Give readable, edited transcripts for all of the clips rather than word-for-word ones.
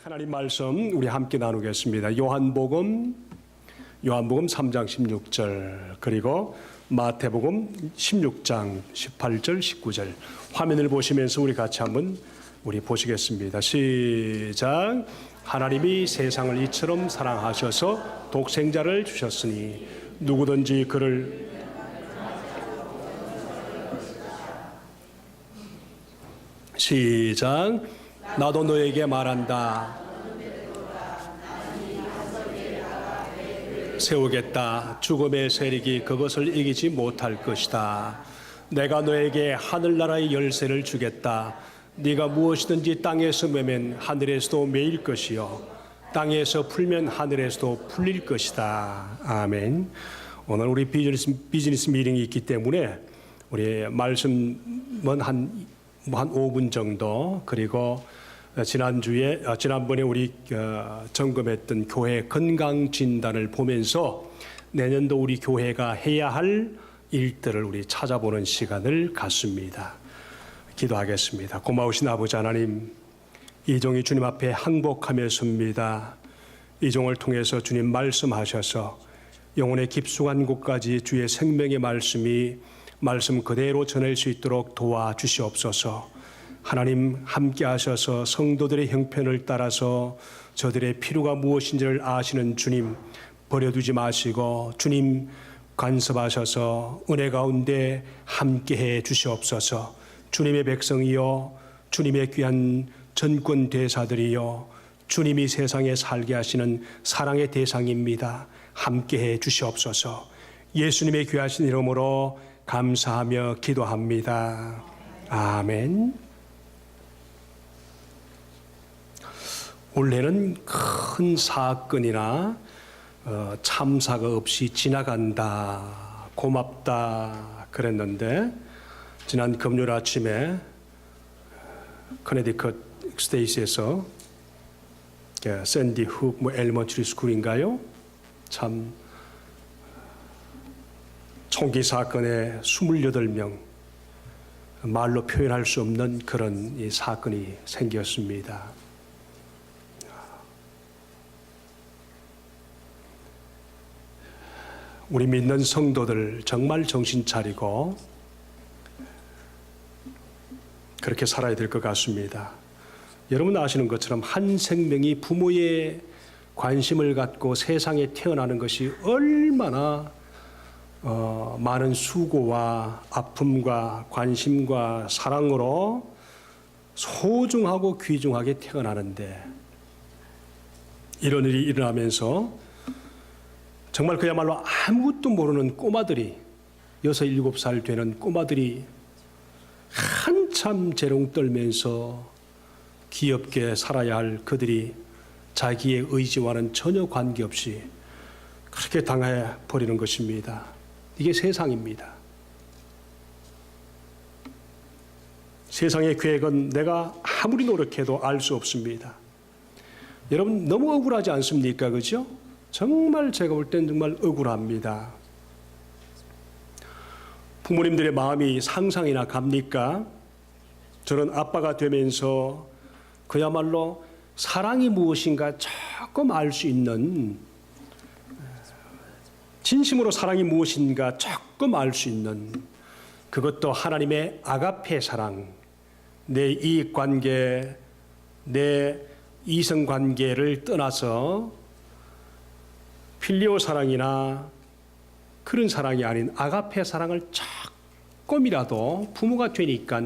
하나님 말씀 우리 함께 나누겠습니다. 요한복음 3장 16절 그리고 마태복음 16장 18절 19절 화면을 보시면서 우리 같이 한번 보시겠습니다. 시작. 하나님이 세상을 이처럼 사랑하셔서 독생자를 주셨으니 누구든지 그를 시작. 나도 너에게 말한다. 세우겠다. 죽음의 세력이 그것을 이기지 못할 것이다. 내가 너에게 하늘나라의 열쇠를 주겠다. 네가 무엇이든지 땅에서 매면 하늘에서도 매일 것이요 땅에서 풀면 하늘에서도 풀릴 것이다. 아멘. 오늘 우리 비즈니스 미팅이 있기 때문에 우리 말씀은 한 5분 정도, 그리고 지난번에 우리 점검했던 교회 건강 진단을 보면서 내년도 우리 교회가 해야 할 일들을 우리 찾아보는 시간을 갖습니다. 기도하겠습니다. 고마우신 아버지 하나님, 이종이 주님 앞에 항복하며 섭니다. 이종을 통해서 주님 말씀하셔서 영혼의 깊숙한 곳까지 주의 생명의 말씀 그대로 전할 수 있도록 도와주시옵소서. 하나님 함께 하셔서 성도들의 형편을 따라서 저들의 필요가 무엇인지를 아시는 주님 버려두지 마시고 주님 간섭하셔서 은혜 가운데 함께해 주시옵소서. 주님의 백성이여, 주님의 귀한 전권 대사들이여, 주님이 세상에 살게 하시는 사랑의 대상입니다. 함께해 주시옵소서. 예수님의 귀하신 이름으로 감사하며 기도합니다. 아멘. 올해는 큰 사건이나 참사가 없이 지나간다, 고맙다 그랬는데, 지난 금요일 아침에 커네디컷 스테이트에서 샌디 훅 엘먼트리 스쿨인가요? 참 총기 사건에 28명, 말로 표현할 수 없는 그런 이 사건이 생겼습니다. 우리 믿는 성도들 정말 정신 차리고 그렇게 살아야 될 것 같습니다. 여러분 아시는 것처럼 한 생명이 부모의 관심을 갖고 세상에 태어나는 것이 얼마나 많은 수고와 아픔과 관심과 사랑으로 소중하고 귀중하게 태어나는데, 이런 일이 일어나면서 정말 그야말로 아무것도 모르는 꼬마들이, 6, 7살 되는 꼬마들이 한참 재롱 떨면서 귀엽게 살아야 할 그들이 자기의 의지와는 전혀 관계없이 그렇게 당해 버리는 것입니다. 이게 세상입니다. 세상의 계획은 내가 아무리 노력해도 알 수 없습니다. 여러분 너무 억울하지 않습니까? 그죠? 정말 제가 볼 땐 정말 억울합니다. 부모님들의 마음이 상상이나 갑니까? 저는 아빠가 되면서 그야말로 사랑이 무엇인가 조금 알 수 있는, 진심으로 사랑이 무엇인가 조금 알 수 있는, 그것도 하나님의 아가페 사랑, 내 이익관계, 내 이성관계를 떠나서 필리오 사랑이나 그런 사랑이 아닌 아가페 사랑을 조금이라도 부모가 되니까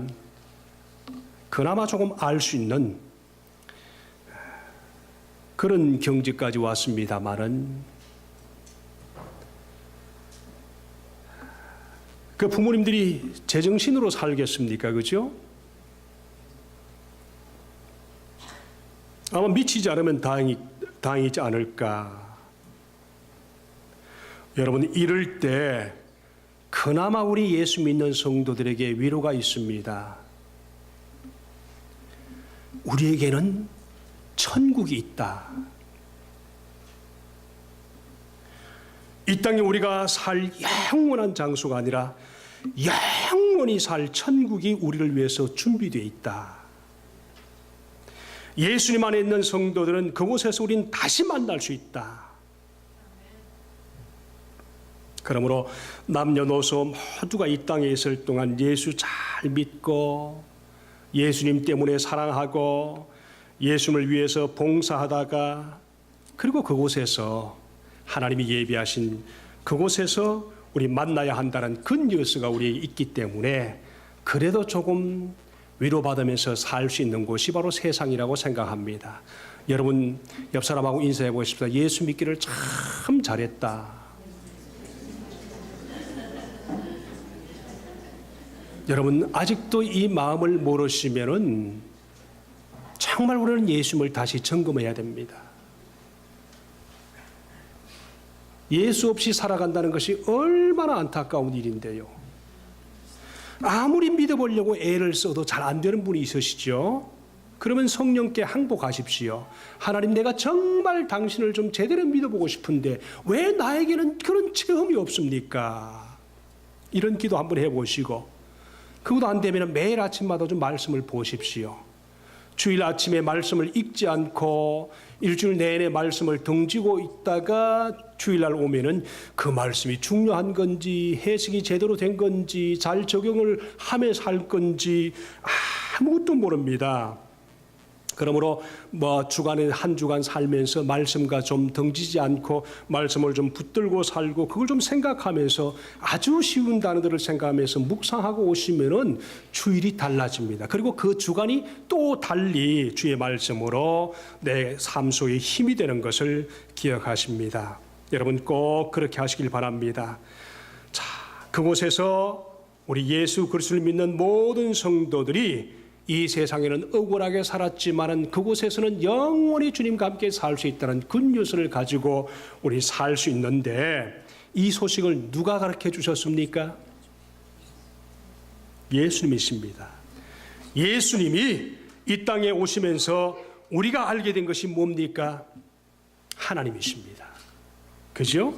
그나마 조금 알 수 있는 그런 경지까지 왔습니다만은, 그 부모님들이 제정신으로 살겠습니까? 그죠? 아마 미치지 않으면 다행이지 않을까. 여러분, 이럴 때 그나마 우리 예수 믿는 성도들에게 위로가 있습니다. 우리에게는 천국이 있다. 이 땅에 우리가 살 영원한 장소가 아니라 영원히 살 천국이 우리를 위해서 준비되어 있다. 예수님 안에 있는 성도들은 그곳에서 우린 다시 만날 수 있다. 그러므로 남녀노소 모두가 이 땅에 있을 동안 예수 잘 믿고 예수님 때문에 사랑하고 예수님을 위해서 봉사하다가 그리고 그곳에서 하나님이 예비하신 그곳에서 우리 만나야 한다는 굿뉴스가 우리에게 있기 때문에 그래도 조금 위로받으면서 살 수 있는 곳이 바로 세상이라고 생각합니다. 여러분 옆 사람하고 인사해 보십시오. 예수 믿기를 참 잘했다. 여러분 아직도 이 마음을 모르시면은 정말 우리는 예수님을 다시 점검해야 됩니다. 예수 없이 살아간다는 것이 얼마나 안타까운 일인데요. 아무리 믿어보려고 애를 써도 잘 안 되는 분이 있으시죠? 그러면 성령께 항복하십시오. 하나님, 내가 정말 당신을 좀 제대로 믿어보고 싶은데 왜 나에게는 그런 체험이 없습니까? 이런 기도 한번 해보시고, 그것도 안 되면 매일 아침마다 좀 말씀을 보십시오. 주일 아침에 말씀을 읽지 않고 일주일 내내 말씀을 등지고 있다가 주일날 오면은 그 말씀이 중요한 건지 해석이 제대로 된 건지 잘 적용을 하며 살 건지 아무것도 모릅니다. 그러므로 주간에 한 주간 살면서 말씀과 좀 등지지 않고 말씀을 좀 붙들고 살고 그걸 좀 생각하면서 아주 쉬운 단어들을 생각하면서 묵상하고 오시면은 주일이 달라집니다. 그리고 그 주간이 또 달리 주의 말씀으로 내 삶 속에 힘이 되는 것을 기억하십니다. 여러분 꼭 그렇게 하시길 바랍니다. 자, 그곳에서 우리 예수 그리스도를 믿는 모든 성도들이 이 세상에는 억울하게 살았지만은 그곳에서는 영원히 주님과 함께 살 수 있다는 굿뉴스를 가지고 우리 살 수 있는데, 이 소식을 누가 가르쳐 주셨습니까? 예수님이십니다. 예수님이 이 땅에 오시면서 우리가 알게 된 것이 뭡니까? 하나님이십니다. 그죠?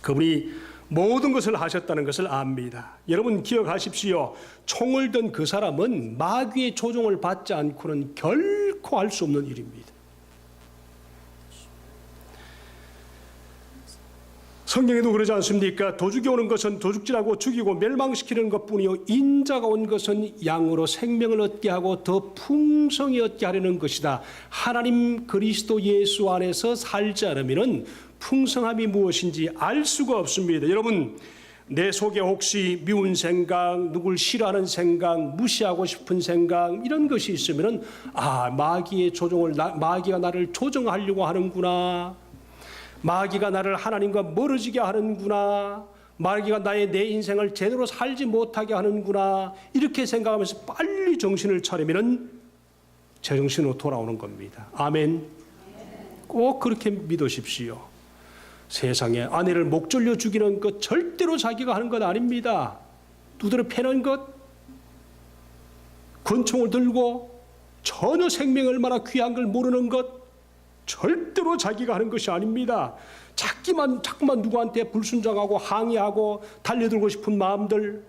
그분이 모든 것을 하셨다는 것을 압니다. 여러분 기억하십시오. 총을 든 그 사람은 마귀의 조종을 받지 않고는 결코 할 수 없는 일입니다. 성경에도 그러지 않습니까? 도둑이 오는 것은 도둑질하고 죽이고 멸망시키는 것뿐이요 인자가 온 것은 양으로 생명을 얻게 하고 더 풍성히 얻게 하려는 것이다. 하나님 그리스도 예수 안에서 살지 않으면은 풍성함이 무엇인지 알 수가 없습니다. 여러분 내 속에 혹시 미운 생각, 누굴 싫어하는 생각, 무시하고 싶은 생각 이런 것이 있으면은 마귀의 조종을 마귀가 나를 조정하려고 하는구나. 마귀가 나를 하나님과 멀어지게 하는구나. 마귀가 내 인생을 제대로 살지 못하게 하는구나. 이렇게 생각하면서 빨리 정신을 차리면은 제정신으로 돌아오는 겁니다. 아멘. 꼭 그렇게 믿으십시오. 세상에 아내를 목 졸려 죽이는 것 절대로 자기가 하는 것 아닙니다. 두드려 패는 것, 권총을 들고 전혀 생명이 얼마나 귀한 걸 모르는 것 절대로 자기가 하는 것이 아닙니다. 자꾸만 누구한테 불순종하고 항의하고 달려들고 싶은 마음들,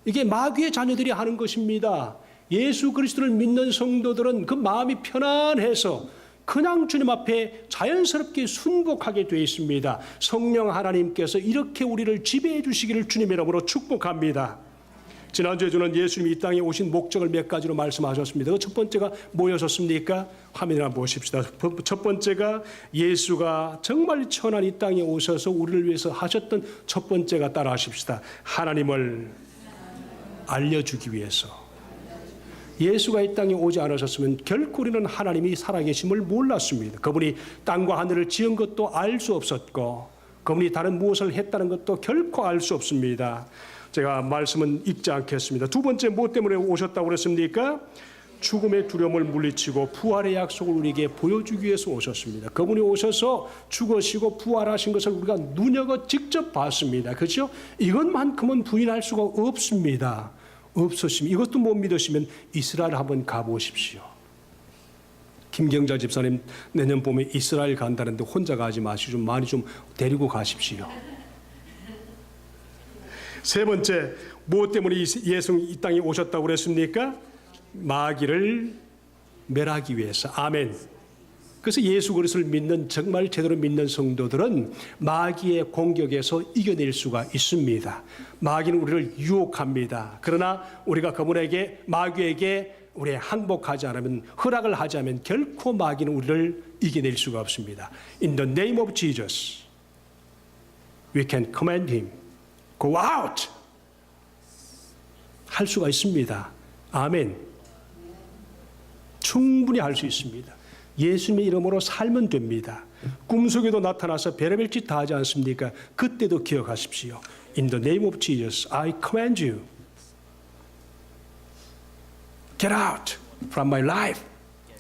이게 마귀의 자녀들이 하는 것입니다. 예수 그리스도를 믿는 성도들은 그 마음이 편안해서 그냥 주님 앞에 자연스럽게 순복하게 되어 있습니다. 성령 하나님께서 이렇게 우리를 지배해 주시기를 주님의 이름으로 축복합니다. 지난주에 저는 예수님이 이 땅에 오신 목적을 몇 가지로 말씀하셨습니다. 그 첫 번째가 뭐였었습니까? 화면을 한번 보십시다. 첫 번째가 예수가 정말 천한 이 땅에 오셔서 우리를 위해서 하셨던 첫 번째가 따라 하십시다. 하나님을 알려주기 위해서. 예수가 이 땅에 오지 않으셨으면 결코 우리는 하나님이 살아계심을 몰랐습니다. 그분이 땅과 하늘을 지은 것도 알 수 없었고 그분이 다른 무엇을 했다는 것도 결코 알 수 없습니다. 제가 말씀은 읽지 않겠습니다. 두 번째 뭐 때문에 오셨다고 그랬습니까? 죽음의 두려움을 물리치고 부활의 약속을 우리에게 보여주기 위해서 오셨습니다. 그분이 오셔서 죽으시고 부활하신 것을 우리가 눈여겨 직접 봤습니다. 그렇죠? 이것만큼은 부인할 수가 없습니다. 없으시면 이것도 못 믿으시면 이스라엘 한번 가보십시오. 김경자 집사님 내년 봄에 이스라엘 간다는데 혼자 가지 마시고 좀 많이 좀 데리고 가십시오. 세 번째, 무엇 때문에 예수 이 땅에 오셨다고 그랬습니까? 마귀를 멸하기 위해서. 아멘. 그래서 예수 그리스도를 믿는, 정말 제대로 믿는 성도들은 마귀의 공격에서 이겨낼 수가 있습니다. 마귀는 우리를 유혹합니다. 그러나 우리가 그분에게, 마귀에게 우리 항복하지 않으면, 허락을 하지 않으면 결코 마귀는 우리를 이겨낼 수가 없습니다. In the name of Jesus, we can command him, go out. 할 수가 있습니다. 아멘. 충분히 할 수 있습니다. 예수님의 이름으로 살면 됩니다. 꿈속에도 나타나서 별의별 짓 다 하지 않습니까? 그때도 기억하십시오. In the name of Jesus, I command you. Get out from my life.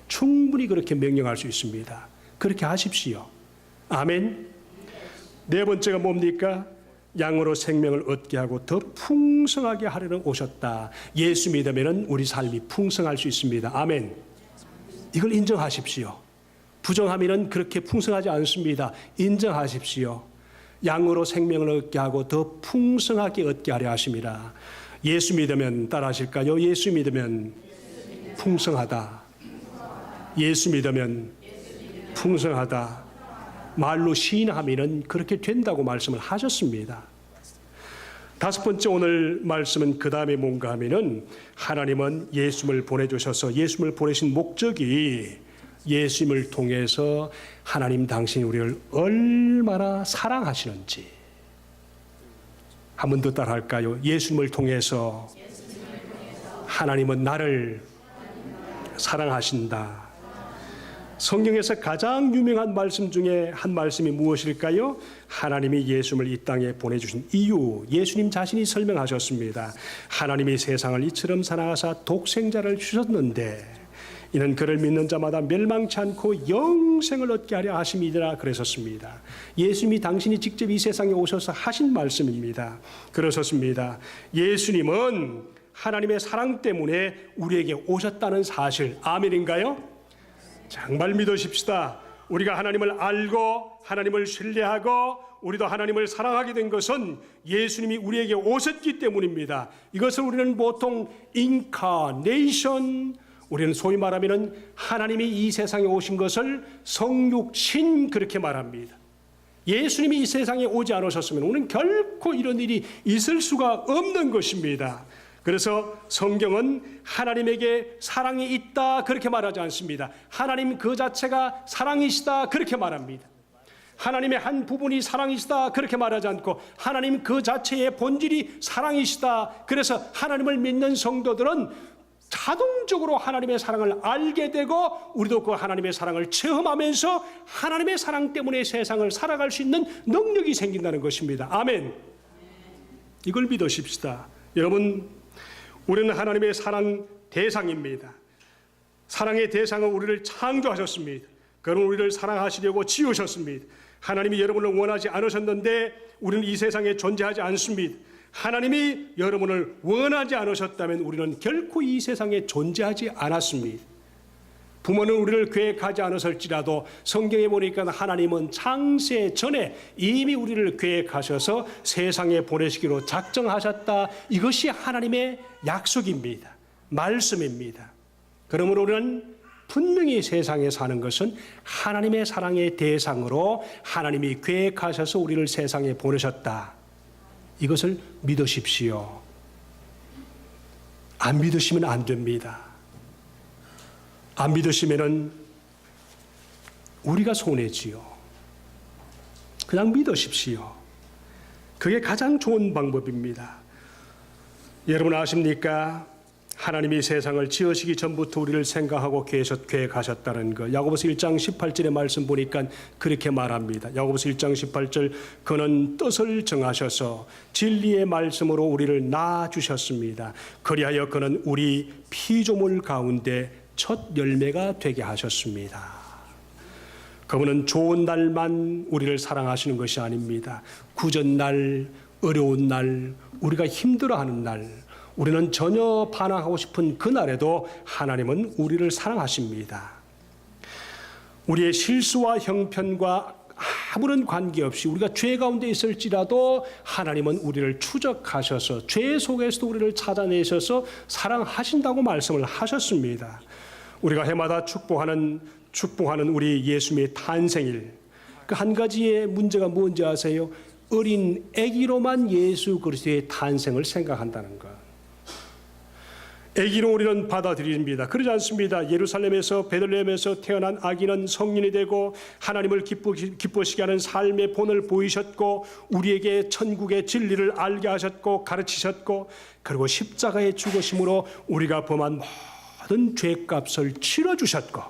충분히 그렇게 명령할 수 있습니다. 그렇게 하십시오. 아멘. 네 번째가 뭡니까? 양으로 생명을 얻게 하고 더 풍성하게 하려는 오셨다. 예수 믿으면 우리 삶이 풍성할 수 있습니다. 아멘. 이걸 인정하십시오. 부정하면 그렇게 풍성하지 않습니다. 인정하십시오. 양으로 생명을 얻게 하고 더 풍성하게 얻게 하려 하심이라. 예수 믿으면 따라하실까요? 예수 믿으면 풍성하다. 예수 믿으면 풍성하다. 말로 시인하면 그렇게 된다고 말씀을 하셨습니다. 다섯 번째 오늘 말씀은 그 다음에 뭔가 하면은 하나님은 예수님을 보내주셔서 예수님을 보내신 목적이 예수님을 통해서 하나님 당신이 우리를 얼마나 사랑하시는지 한 번 더 따라할까요? 예수님을 통해서 하나님은 나를 사랑하신다. 성경에서 가장 유명한 말씀 중에 한 말씀이 무엇일까요? 하나님이 예수님을 이 땅에 보내주신 이유, 예수님 자신이 설명하셨습니다. 하나님이 세상을 이처럼 사랑하사 독생자를 주셨는데 이는 그를 믿는 자마다 멸망치 않고 영생을 얻게 하려 하심이니라 그러셨습니다. 예수님이 당신이 직접 이 세상에 오셔서 하신 말씀입니다. 그러셨습니다. 예수님은 하나님의 사랑 때문에 우리에게 오셨다는 사실, 아멘인가요? 정말 믿으십시다. 우리가 하나님을 알고 하나님을 신뢰하고 우리도 하나님을 사랑하게 된 것은 예수님이 우리에게 오셨기 때문입니다. 이것을 우리는 보통 인카네이션, 우리는 소위 말하면 하나님이 이 세상에 오신 것을 성육신 그렇게 말합니다. 예수님이 이 세상에 오지 않으셨으면 우리는 결코 이런 일이 있을 수가 없는 것입니다. 그래서 성경은 하나님에게 사랑이 있다 그렇게 말하지 않습니다. 하나님 그 자체가 사랑이시다 그렇게 말합니다. 하나님의 한 부분이 사랑이시다 그렇게 말하지 않고 하나님 그 자체의 본질이 사랑이시다. 그래서 하나님을 믿는 성도들은 자동적으로 하나님의 사랑을 알게 되고 우리도 그 하나님의 사랑을 체험하면서 하나님의 사랑 때문에 세상을 살아갈 수 있는 능력이 생긴다는 것입니다. 아멘. 이걸 믿으십시다. 여러분, 우리는 하나님의 사랑 대상입니다. 사랑의 대상은 우리를 창조하셨습니다. 그는 우리를 사랑하시려고 지으셨습니다. 하나님이 여러분을 원하지 않으셨는데 우리는 이 세상에 존재하지 않습니다. 하나님이 여러분을 원하지 않으셨다면 우리는 결코 이 세상에 존재하지 않았습니다. 부모는 우리를 계획하지 않았을지라도 성경에 보니까 하나님은 창세 전에 이미 우리를 계획하셔서 세상에 보내시기로 작정하셨다. 이것이 하나님의 약속입니다. 말씀입니다. 그러므로 우리는 분명히 세상에 사는 것은 하나님의 사랑의 대상으로 하나님이 계획하셔서 우리를 세상에 보내셨다. 이것을 믿으십시오. 안 믿으시면 안 됩니다. 안 믿으시면은 우리가 손해지요. 그냥 믿으십시오. 그게 가장 좋은 방법입니다. 여러분 아십니까? 하나님이 세상을 지으시기 전부터 우리를 생각하고 계획하셨다는 것. 야고보서 1장 18절의 말씀 보니까 그렇게 말합니다. 야고보서 1장 18절, 그는 뜻을 정하셔서 진리의 말씀으로 우리를 낳아주셨습니다. 그리하여 그는 우리 피조물 가운데 첫 열매가 되게 하셨습니다. 그분은 좋은 날만 우리를 사랑하시는 것이 아닙니다. 굳은 날, 어려운 날, 우리가 힘들어하는 날, 우리는 전혀 반항하고 싶은 그날에도 하나님은 우리를 사랑하십니다. 우리의 실수와 형편과 아무런 관계없이 우리가 죄 가운데 있을지라도 하나님은 우리를 추적하셔서 죄 속에서도 우리를 찾아내셔서 사랑하신다고 말씀을 하셨습니다. 우리가 해마다 축복하는 우리 예수님의 탄생일, 그 한 가지의 문제가 뭔지 아세요? 어린 아기로만 예수 그리스도의 탄생을 생각한다는 것. 아기로 우리는 받아들입니다. 그러지 않습니다. 예루살렘에서 베들레헴에서 태어난 아기는 성인이 되고 하나님을 기쁘시게 하는 삶의 본을 보이셨고 우리에게 천국의 진리를 알게 하셨고 가르치셨고 그리고 십자가의 죽으심으로 우리가 범한 모든 죄값을 치러주셨고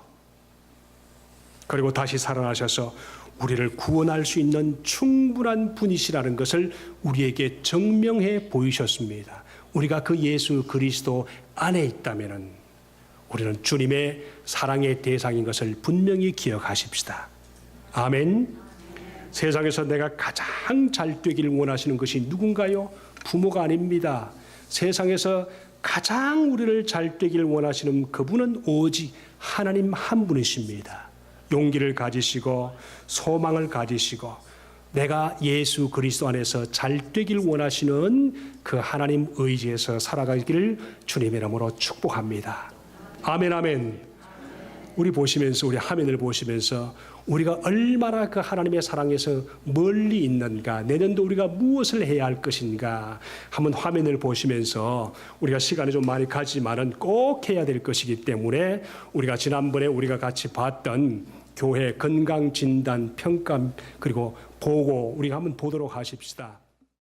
그리고 다시 살아나셔서 우리를 구원할 수 있는 충분한 분이시라는 것을 우리에게 증명해 보이셨습니다. 우리가 그 예수 그리스도 안에 있다면 우리는 주님의 사랑의 대상인 것을 분명히 기억하십시다. 아멘. 세상에서 내가 가장 잘 되기를 원하시는 것이 누군가요? 부모가 아닙니다. 세상에서 가장 우리를 잘 되기를 원하시는 그분은 오직 하나님 한 분이십니다. 용기를 가지시고 소망을 가지시고 내가 예수 그리스도 안에서 잘 되길 원하시는 그 하나님 의지에서 살아가기를 주님의 이름으로 축복합니다. 아멘 아멘. 우리 보시면서 우리 화면을 보시면서 우리가 얼마나 그 하나님의 사랑에서 멀리 있는가, 내년도 우리가 무엇을 해야 할 것인가 한번 화면을 보시면서 우리가 시간이 좀 많이 가지만은 꼭 해야 될 것이기 때문에 우리가 지난번에 우리가 같이 봤던 교회 건강진단 평가 그리고 보고 우리가 한번 보도록 하십시다.